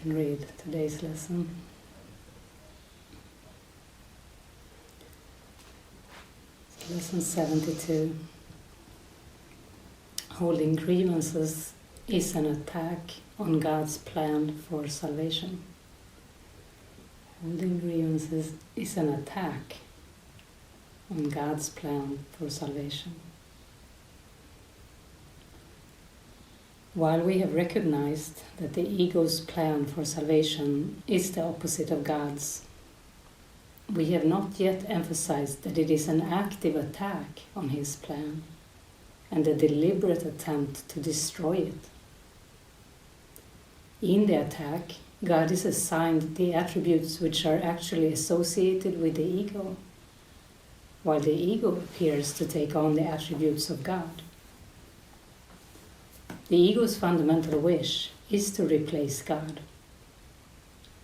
can read today's lesson. Lesson 72. Holding grievances is an attack on God's plan for salvation. Holding grievances is an attack on God's plan for salvation. While we have recognized that the ego's plan for salvation is the opposite of God's, we have not yet emphasized that it is an active attack on his plan and a deliberate attempt to destroy it. In the attack, God is assigned the attributes which are actually associated with the ego, while the ego appears to take on the attributes of God. The ego's fundamental wish is to replace God.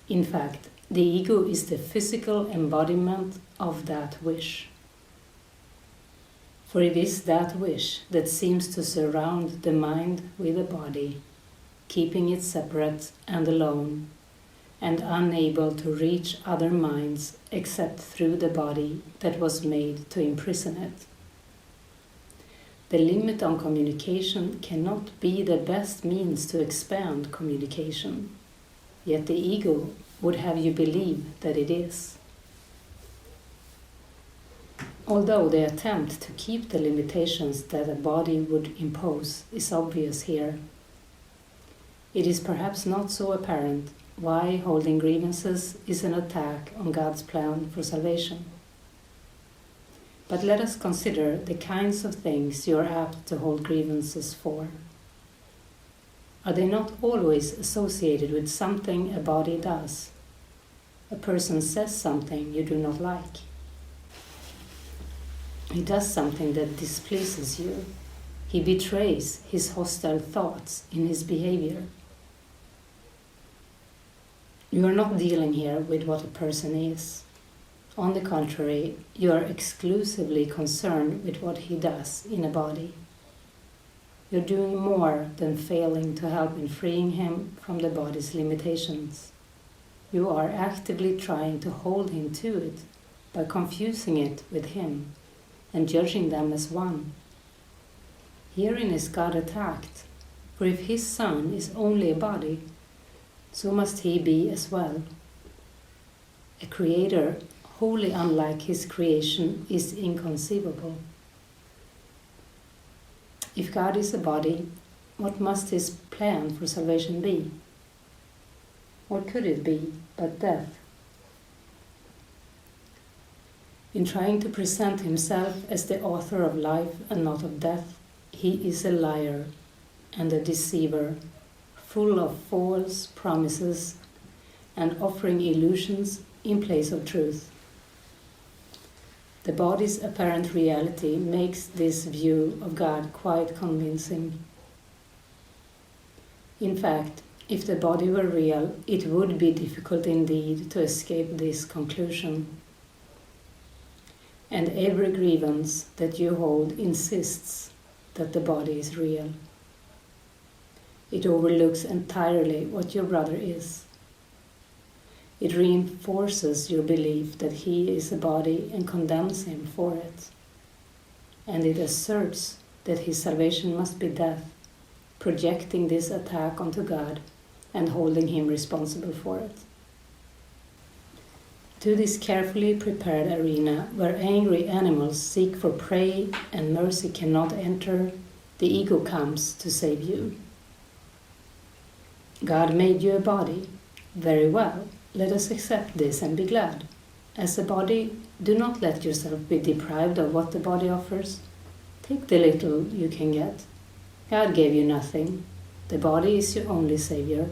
In fact, the ego is the physical embodiment of that wish. For it is that wish that seems to surround the mind with the body, keeping it separate and alone, and unable to reach other minds except through the body that was made to imprison it. The limit on communication cannot be the best means to expand communication, yet the ego would have you believe that it is. Although the attempt to keep the limitations that a body would impose is obvious here, it is perhaps not so apparent why holding grievances is an attack on God's plan for salvation. But let us consider the kinds of things you are apt to hold grievances for. Are they not always associated with something a body does? A person says something you do not like. He does something that displeases you. He betrays his hostile thoughts in his behavior. You are not dealing here with what a person is. On the contrary, you are exclusively concerned with what he does in a body. You're doing more than failing to help in freeing him from the body's limitations. You are actively trying to hold him to it by confusing it with him and judging them as one. Herein is God attacked, for if his son is only a body, so must he be as well. A creator wholly unlike his creation is inconceivable. If God is a body, what must his plan for salvation be? What could it be but death? In trying to present himself as the author of life and not of death, he is a liar and a deceiver, full of false promises and offering illusions in place of truth. The body's apparent reality makes this view of God quite convincing. In fact, if the body were real, it would be difficult indeed to escape this conclusion. And every grievance that you hold insists that the body is real. It overlooks entirely what your brother is. It reinforces your belief that he is a body and condemns him for it. And it asserts that his salvation must be death, projecting this attack onto God and holding him responsible for it. To this carefully prepared arena where angry animals seek for prey and mercy cannot enter, the ego comes to save you. God made you a body. Very well. Let us accept this and be glad. As a body, do not let yourself be deprived of what the body offers. Take the little you can get. God gave you nothing. The body is your only savior.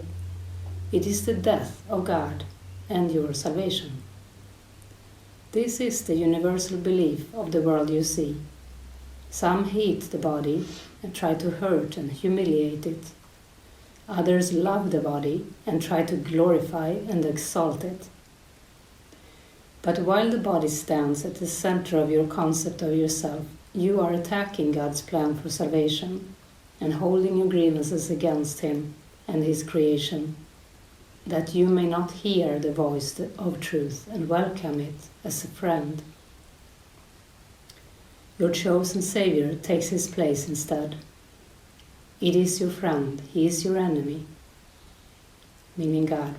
It is the death of God and your salvation. This is the universal belief of the world you see. Some hate the body and try to hurt and humiliate it. Others love the body and try to glorify and exalt it. But while the body stands at the center of your concept of yourself, you are attacking God's plan for salvation and holding your grievances against him and his creation. that you may not hear the voice of truth and welcome it as a friend. Your chosen Savior takes his place instead. It is your friend, he is your enemy, meaning God.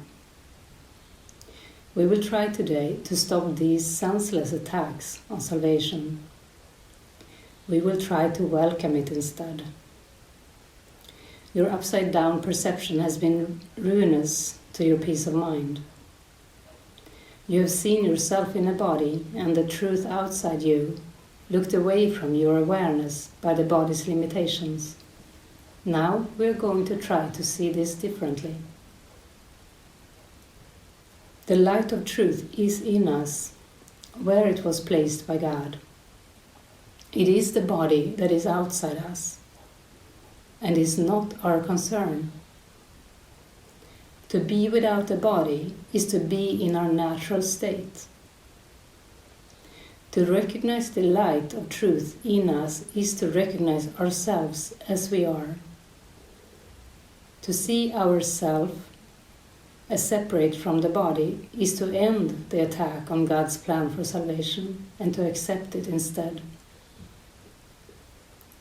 We will try today to stop these senseless attacks on salvation. We will try to welcome it instead. Your upside-down perception has been ruinous to your peace of mind. You have seen yourself in a body and the truth outside you, looked away from your awareness by the body's limitations. Now we are going to try to see this differently. The light of truth is in us, where it was placed by God. It is the body that is outside us, and is not our concern. To be without a body is to be in our natural state. To recognize the light of truth in us is to recognize ourselves as we are. To see ourselves as separate from the body is to end the attack on God's plan for salvation and to accept it instead.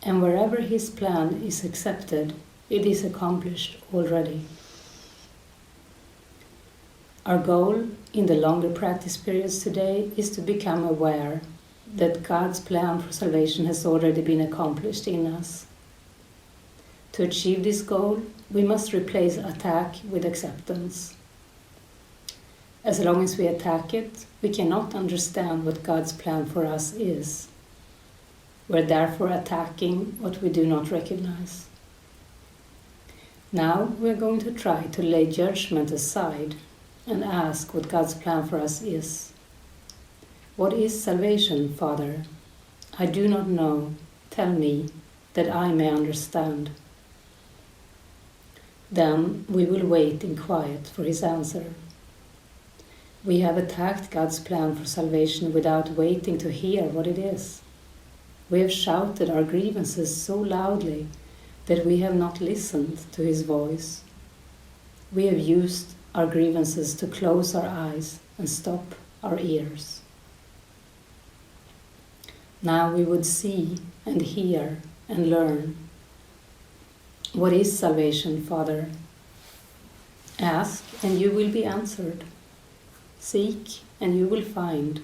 And wherever his plan is accepted, it is accomplished already. Our goal in the longer practice periods today is to become aware that God's plan for salvation has already been accomplished in us. To achieve this goal, we must replace attack with acceptance. As long as we attack it, we cannot understand what God's plan for us is. We're therefore attacking what we do not recognize. Now we're going to try to lay judgment aside and ask what God's plan for us is. What is salvation, Father? I do not know. Tell me, that I may understand. Then we will wait in quiet for his answer. We have attacked God's plan for salvation without waiting to hear what it is. We have shouted our grievances so loudly that we have not listened to his voice. We have used our grievances to close our eyes and stop our ears. Now we would see and hear and learn. What is salvation, Father? Ask and you will be answered. Seek and you will find.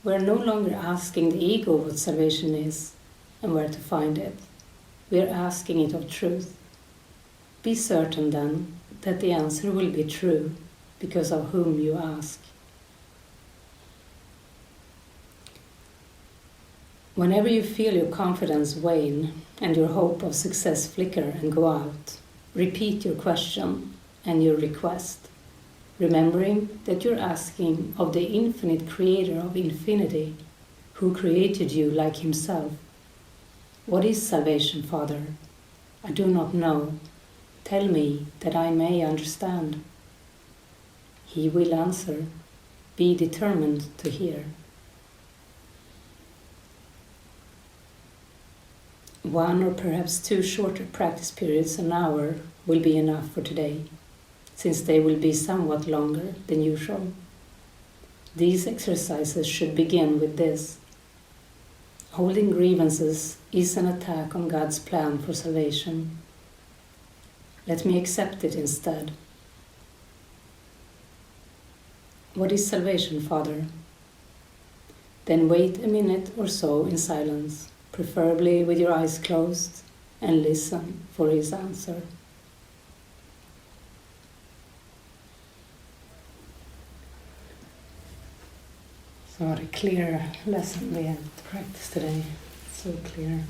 We are no longer asking the ego what salvation is and where to find it. We are asking it of truth. Be certain then that the answer will be true because of whom you ask. Whenever you feel your confidence wane and your hope of success flicker and go out, repeat your question and your request, remembering that you're asking of the infinite creator of infinity, who created you like himself. What is salvation, Father? I do not know. Tell me that I may understand. He will answer. Be determined to hear. One or perhaps two shorter practice periods, an hour, will be enough for today, since they will be somewhat longer than usual. These exercises should begin with this. Holding grievances is an attack on God's plan for salvation. Let me accept it instead. What is salvation, Father? Then wait a minute or so in silence, preferably with your eyes closed, and listen for his answer. So what a clear lesson we had to practice today. So clear.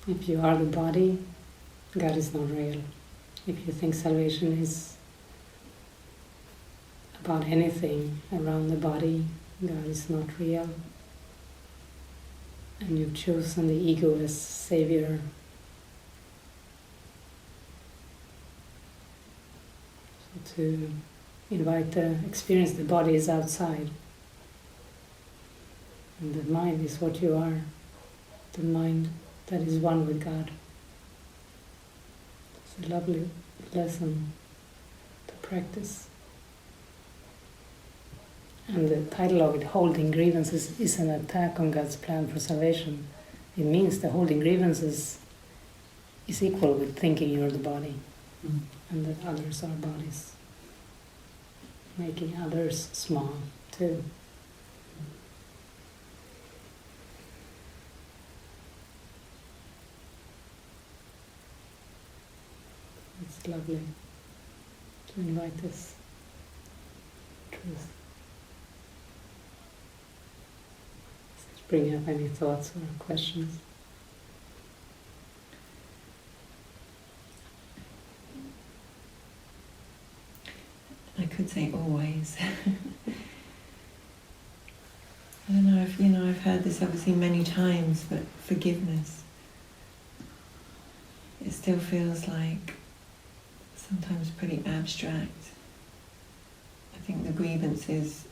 If you are the body, God is not real. If you think salvation is about anything around the body, God is not real. And you've chosen the ego as savior. So to invite the experience, the body is outside. And the mind is what you are. The mind that is one with God. It's a lovely lesson to practice. And the title of it, Holding Grievances, is an attack on God's plan for salvation. It means that holding grievances is equal with thinking you're the body, and that others are bodies. Making others small too. It's lovely to invite this truth. Bring up any thoughts or questions. I could say always. I don't know if I've heard this obviously many times, but forgiveness. It still feels like sometimes pretty abstract. I think the grievances,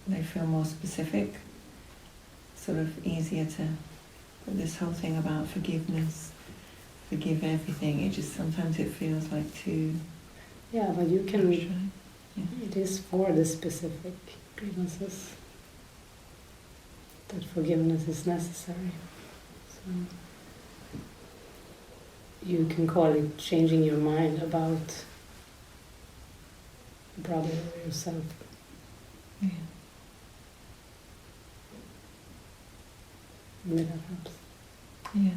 they feel more specific. Sort of easier to, but this whole thing about forgiveness, forgive everything, it just sometimes it feels like too. Yeah, but you can. Yeah. It is for the specific grievances that forgiveness is necessary. So you can call it changing your mind about a brother or yourself. Yeah. Maybe that helps. Yeah.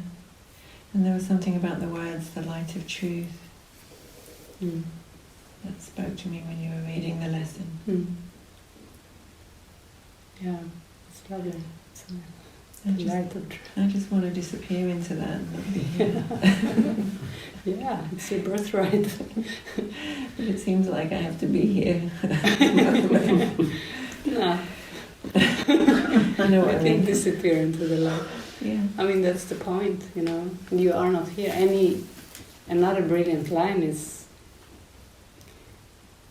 And there was something about the words, the light of truth, that spoke to me when you were reading the lesson. Yeah, it's lovely. It's the light of truth. I just want to disappear into that and not be here. Yeah, it's your birthright. But it seems like I have to be here. No. I know what I mean. Disappear into the light. Yeah. I mean, that's the point, You are not here. Another brilliant line is,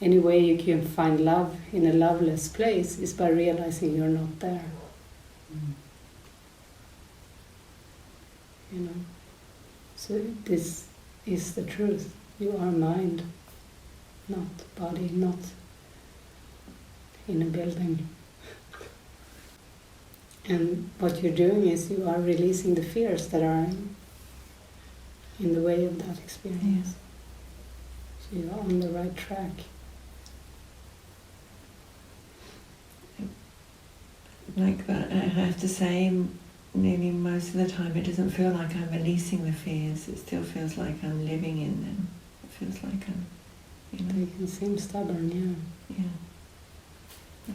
any way you can find love in a loveless place is by realizing you're not there. So this is the truth. You are mind, not body, not in a building. And what you're doing is you are releasing the fears that are in the way of that experience. So you are on the right track. Like that, I have to say, maybe most of the time it doesn't feel like I'm releasing the fears. It still feels like I'm living in them. It feels like I'm, They can seem stubborn, Yeah.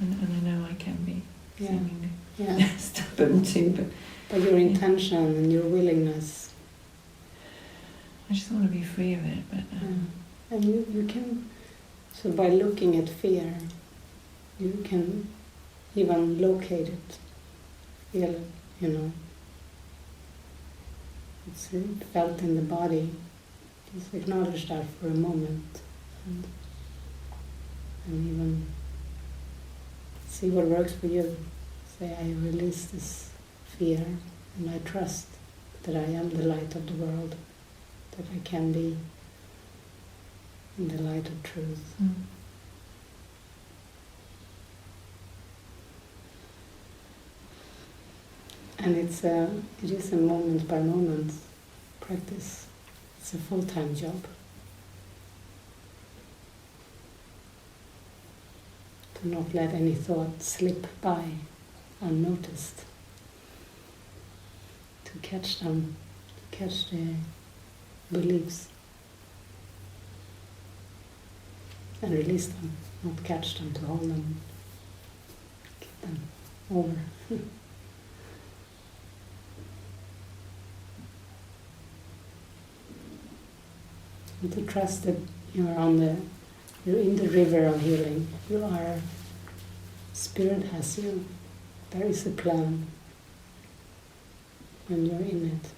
And I know I can be. Seemingly. Yeah. Stubborn too, but your intention and your willingness. I just want to be free of it, but. And you can, so by looking at fear, you can even locate it, feel it, It's felt in the body. Just acknowledge that for a moment, and even see what works for you. Say, I release this fear, and I trust that I am the light of the world, that I can be in the light of truth. And it is a moment by moment practice. It's a full-time job. To not let any thought slip by unnoticed. To catch them, to catch the beliefs. And release them, not catch them, to hold them, keep them over. And to trust that you're in the river of healing. Spirit has you. There is a plan when you're in it.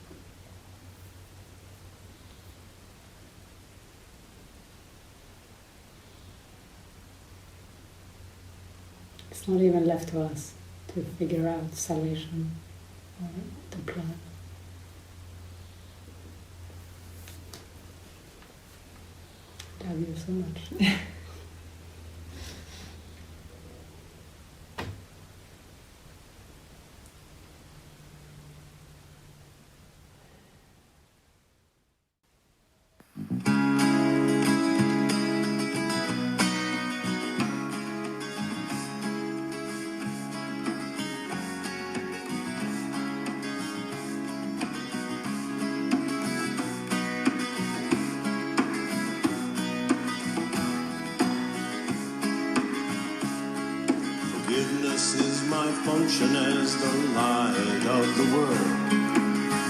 It's not even left to us to figure out salvation or the plan. Love you so much. Forgiveness is my function as the light of the world.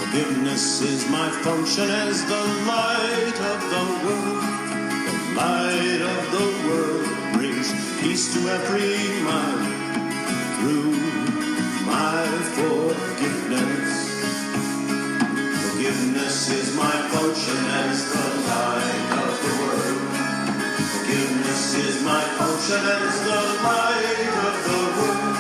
Forgiveness is my function as the light of the world. The light of the world brings peace to every mind through my forgiveness. Forgiveness is my function as the light of the world. Forgiveness is my function as the light of the world.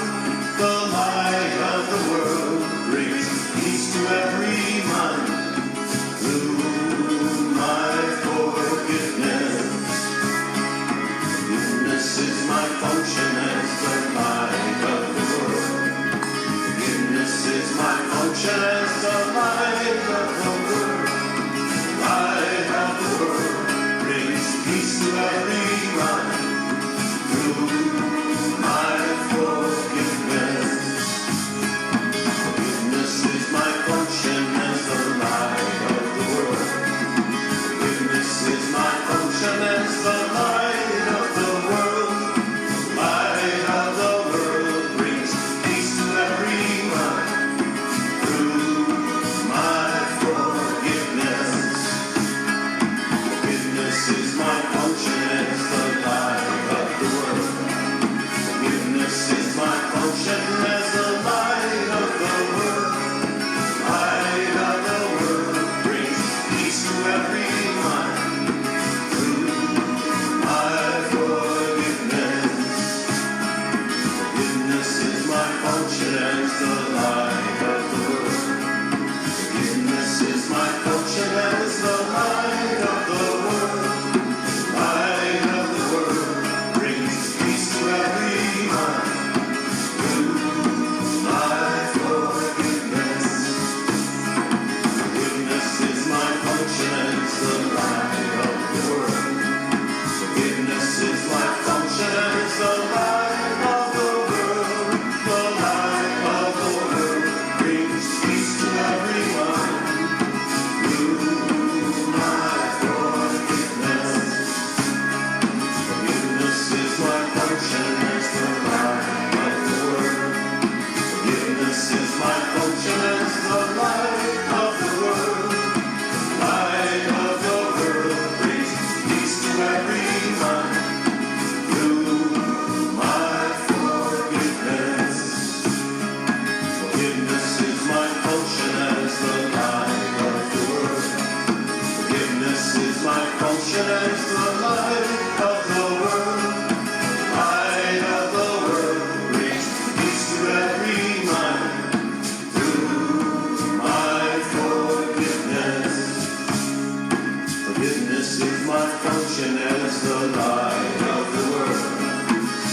The light of the world brings peace to every mind through my forgiveness. Forgiveness is my function as the light of the world. Forgiveness is my function as the light of the world. Light of the world brings peace to every mind through my forgiveness. Forgiveness is my function as the light of the world. Forgiveness is my function as the light of the world. Light of the world brings peace to every mind through my forgiveness. Forgiveness is my function as the light of the world. Forgiveness is my function as the light of the world. Light of the world brings peace to every mind through my forgiveness. Forgiveness is my function as the light of the world. Forgiveness is my function as the light of the world. Light of the world brings peace to every mind through my forgiveness. Forgiveness is my function as the light of the world. Forgiveness is my function as the light of the world. The light of the world brings peace to every mind through my forgiveness. Forgiveness is my function as the light of the world. Forgiveness is my function as the light of the world. Light of the world brings peace to every mind through my forgiveness. Forgiveness is my function as the light of the world. Forgiveness is my function as the light of the world. Light of the world brings peace to every mind through my forgiveness. Forgiveness is my function as the light of the world.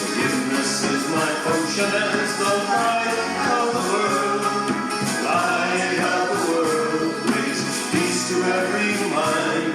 Forgiveness is my function as the light of the world. Light of the world brings peace to every mind